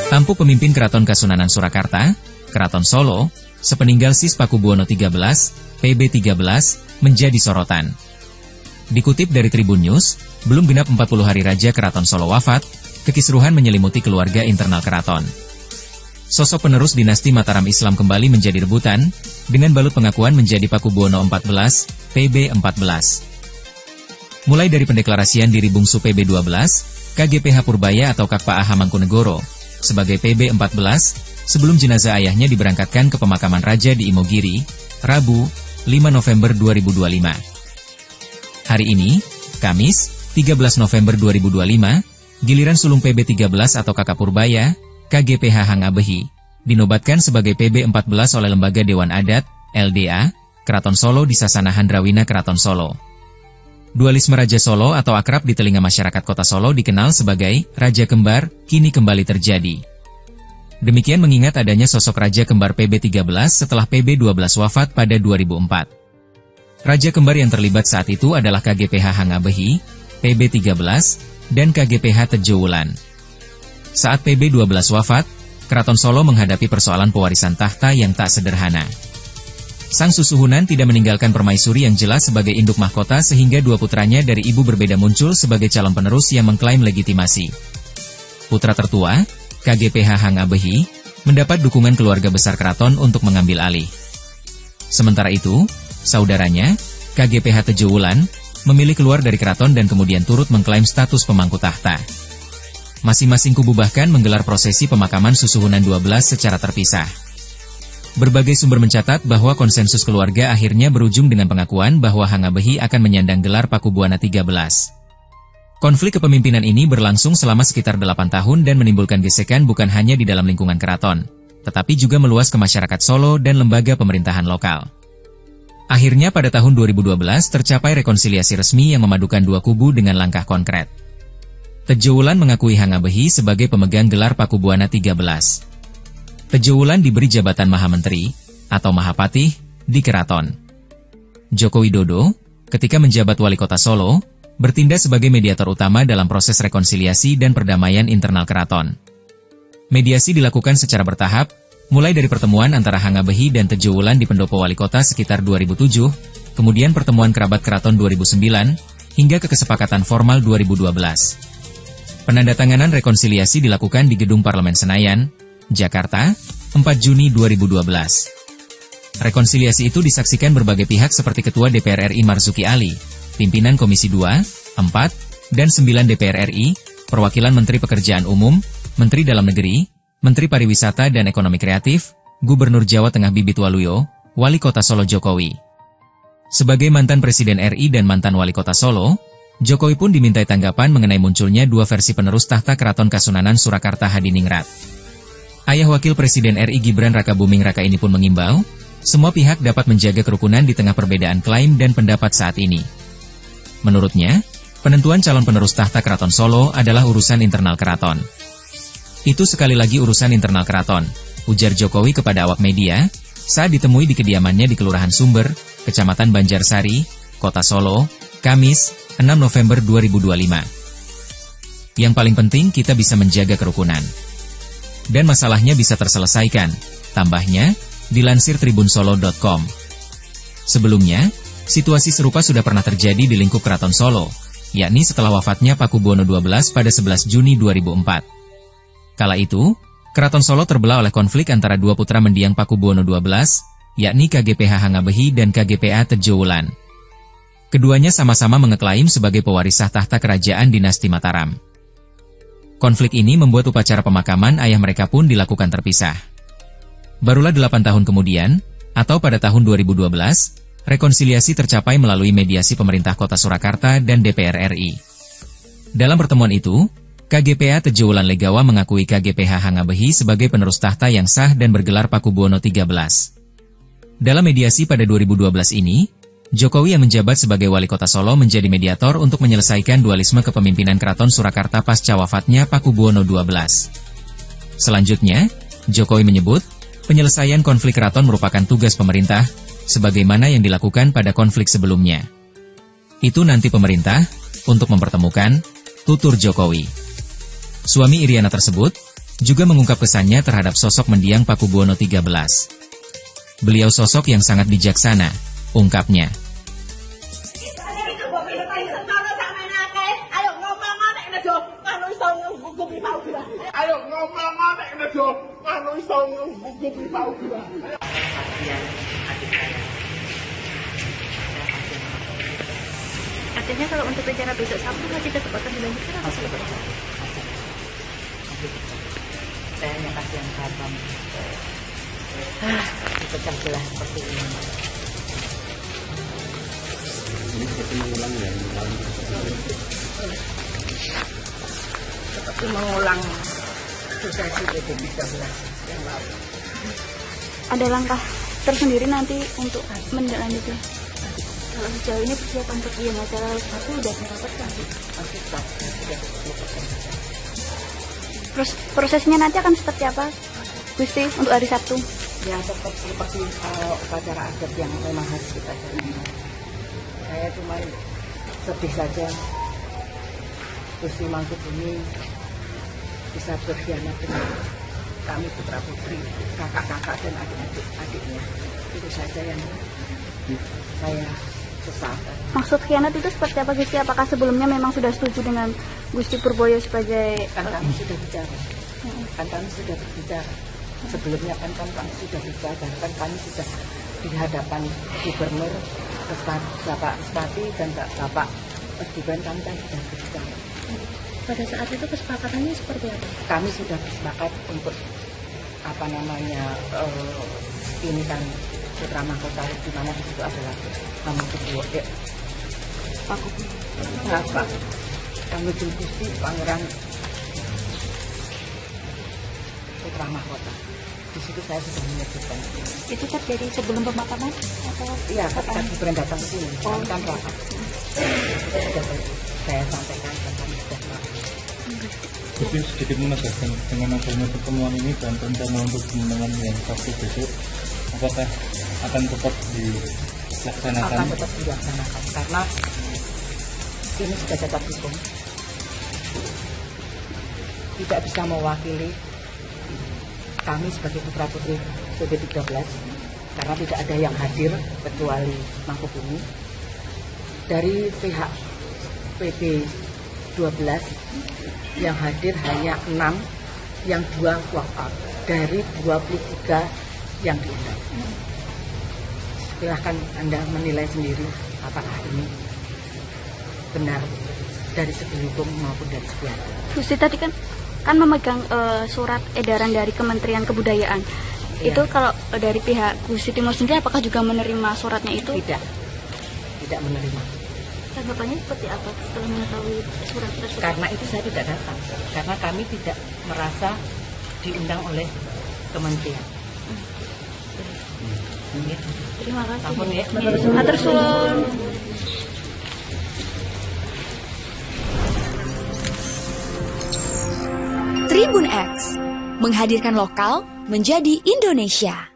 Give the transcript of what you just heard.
Tampuk pemimpin Keraton Kasunanan Surakarta, Keraton Solo, sepeninggal Sis Pakubuwono XIII, PB 13, menjadi sorotan. Dikutip dari Tribun News, belum genap 40 hari Raja Keraton Solo wafat, kekisruhan menyelimuti keluarga internal keraton. Sosok penerus dinasti Mataram Islam kembali menjadi rebutan, dengan balut pengakuan menjadi Pakubuwono XIV, PB 14. Mulai dari pendeklarasian diri bungsu PB 12, KGPH Purbaya atau Kakpa Hamangkunegoro, sebagai PB 14, sebelum jenazah ayahnya diberangkatkan ke pemakaman Raja di Imogiri, Rabu, 5 November 2025. Hari ini, Kamis, 13 November 2025, giliran sulung PB 13 atau Kakak Purbaya, KGPH Hangabehi, dinobatkan sebagai PB 14 oleh Lembaga Dewan Adat, LDA, Keraton Solo di Sasana Handrawina Keraton Solo. Dualisme Raja Solo atau akrab di telinga masyarakat kota Solo dikenal sebagai Raja Kembar, kini kembali terjadi. Demikian mengingat adanya sosok Raja Kembar PB 13 setelah PB 12 wafat pada 2004. Raja Kembar yang terlibat saat itu adalah KGPH Hangabehi, PB 13, dan KGPH Tejo Wulan. Saat PB 12 wafat, Keraton Solo menghadapi persoalan pewarisan tahta yang tak sederhana. Sang Susuhunan tidak meninggalkan permaisuri yang jelas sebagai induk mahkota sehingga dua putranya dari ibu berbeda muncul sebagai calon penerus yang mengklaim legitimasi. Putra tertua, KGPH Hangabehi, mendapat dukungan keluarga besar keraton untuk mengambil alih. Sementara itu, saudaranya, KGPH Tejo Wulan, memilih keluar dari keraton dan kemudian turut mengklaim status pemangku tahta. Masing-masing kubu bahkan menggelar prosesi pemakaman Susuhunan 12 secara terpisah. Berbagai sumber mencatat bahwa konsensus keluarga akhirnya berujung dengan pengakuan bahwa Hangabehi akan menyandang gelar Pakubuwana 13. Konflik kepemimpinan ini berlangsung selama sekitar 8 tahun dan menimbulkan gesekan bukan hanya di dalam lingkungan keraton, tetapi juga meluas ke masyarakat Solo dan lembaga pemerintahan lokal. Akhirnya pada tahun 2012 tercapai rekonsiliasi resmi yang memadukan dua kubu dengan langkah konkret. Tejo Wulan mengakui Hangabehi sebagai pemegang gelar Pakubuwana 13. Tejo Wulan diberi jabatan Mahamenteri, atau Mahapatih, di keraton. Joko Widodo, ketika menjabat Wali Kota Solo, bertindak sebagai mediator utama dalam proses rekonsiliasi dan perdamaian internal keraton. Mediasi dilakukan secara bertahap, mulai dari pertemuan antara Hangabehi dan Tejo Wulan di pendopo wali kota sekitar 2007, kemudian pertemuan kerabat keraton 2009, hingga ke kesepakatan formal 2012. Penandatanganan rekonsiliasi dilakukan di Gedung Parlemen Senayan, Jakarta, 4 Juni 2012. Rekonsiliasi itu disaksikan berbagai pihak seperti Ketua DPR RI Marzuki Ali, pimpinan Komisi 2, 4, dan 9 DPR RI, perwakilan Menteri Pekerjaan Umum, Menteri Dalam Negeri, Menteri Pariwisata dan Ekonomi Kreatif, Gubernur Jawa Tengah Bibit Waluyo, Wali Kota Solo Jokowi. Sebagai mantan Presiden RI dan mantan Wali Kota Solo, Jokowi pun dimintai tanggapan mengenai munculnya dua versi penerus tahta Keraton Kasunanan Surakarta Hadiningrat. Ayah Wakil Presiden RI Gibran Rakabuming Raka ini pun mengimbau, semua pihak dapat menjaga kerukunan di tengah perbedaan klaim dan pendapat saat ini. Menurutnya, penentuan calon penerus tahta Keraton Solo adalah urusan internal keraton. Itu sekali lagi urusan internal keraton, ujar Jokowi kepada awak media, saat ditemui di kediamannya di Kelurahan Sumber, Kecamatan Banjarsari, Kota Solo, Kamis, 6 November 2025. Yang paling penting kita bisa menjaga kerukunan. Dan masalahnya bisa terselesaikan, tambahnya, dilansir tribunsolo.com. Sebelumnya, situasi serupa sudah pernah terjadi di lingkup Keraton Solo, yakni setelah wafatnya Pakubuwono XII pada 11 Juni 2004. Kala itu, Keraton Solo terbelah oleh konflik antara dua putra mendiang Pakubuwono XII, yakni KGPH Hangabehi dan KGPA Tejo Wulan. Keduanya sama-sama mengeklaim sebagai pewaris sah tahta kerajaan dinasti Mataram. Konflik ini membuat upacara pemakaman ayah mereka pun dilakukan terpisah. Barulah 8 tahun kemudian, atau pada tahun 2012, rekonsiliasi tercapai melalui mediasi pemerintah Kota Surakarta dan DPR RI. Dalam pertemuan itu, KGPA Tejo Wulan Legawa mengakui KGPH Hangabehi sebagai penerus tahta yang sah dan bergelar Pakubuwono XIII. Dalam mediasi pada 2012 ini, Jokowi yang menjabat sebagai Wali Kota Solo menjadi mediator untuk menyelesaikan dualisme kepemimpinan Keraton Surakarta pasca wafatnya Pakubuwono XII. Selanjutnya, Jokowi menyebut penyelesaian konflik keraton merupakan tugas pemerintah sebagaimana yang dilakukan pada konflik sebelumnya. Itu nanti pemerintah untuk mempertemukan, tutur Jokowi. Suami Iriana tersebut juga mengungkap kesannya terhadap sosok mendiang Pakubuwono XIII. Beliau sosok yang sangat bijaksana, ungkapnya. Artinya kalau untuk rencana besok Sabtu masih tetap akan dilanjutkan apa sih? Saya hanya kasihan Sabam. Dipecah belah seperti ini. Ini seperti mengulang ya? Seperti mengulang suksesi PP13 yang lalu. Ada langkah tersendiri nanti untuk menindaklanjuti. Kalau sejauh ini persiapan untuk yang acara satu udah dirapatkan sih. Masih tak, sudah 10%. Prosesnya nanti akan seperti apa, Gusti, untuk hari Sabtu? Ya tetap seperti upacara adat yang memang harus kita jalankan. Saya cuma sedih saja Gusti Mangkubumi bisa berkhianat dengan kami putra putri, kakak-kakak dan adik-adiknya. Itu saja yang saya sesalkan. Maksud khianat itu seperti apa, Gusti? Apakah sebelumnya memang sudah setuju dengan Gusti Purboyo sebagai... Kan kami sudah bicara, kan kami sudah berbicara. Sebelumnya kan kami sudah bicara, kan kami sudah di hadapan Gubernur, Bapak Respati dan Bapak Perdiban, kami kan sudah berbicara. Pada saat itu kesepakatannya seperti apa? Kami sudah bersepakat untuk ini kan putra mahkota di mana di situ adalah Hamengkubuwono. Pak Kangjeng Gusti Pangeran putra mahkota. Di situ saya sudah menyebutkan. Itu terjadi sebelum pemakaman atau? Iya, ketika Gibran datang ke sini, kan rapat. Sudah saya sampaikan dan kami sudah rapat. Tapi sedikit menegaskan dengan adanya pertemuan ini dan rencana untuk pemenangan yang Sabtu besok, apakah akan tetap dilaksanakan? Akan tetap dilaksanakan karena ini sudah cacat hukum. Tidak bisa mewakili kami sebagai putra putri PP13 karena tidak ada yang hadir kecuali Mangkubumi. Dari pihak PP12 yang hadir hanya 6, yang 2 walk out dari 23 yang diundang. Silahkan Anda menilai sendiri apakah ini benar dari segi hukum maupun dari segi agama. Gusti tadi kan memegang surat edaran dari Kementerian Kebudayaan. Ya. Itu kalau dari pihak Gusti Timo sendiri apakah juga menerima suratnya itu? Tidak menerima. Tanggapannya seperti apa setelah mengetahui surat tersebut? Karena itu saya tidak datang, karena kami tidak merasa diundang oleh kementerian. Terima kasih. Ampun ya. Matur suwun. Tribun X menghadirkan lokal menjadi Indonesia.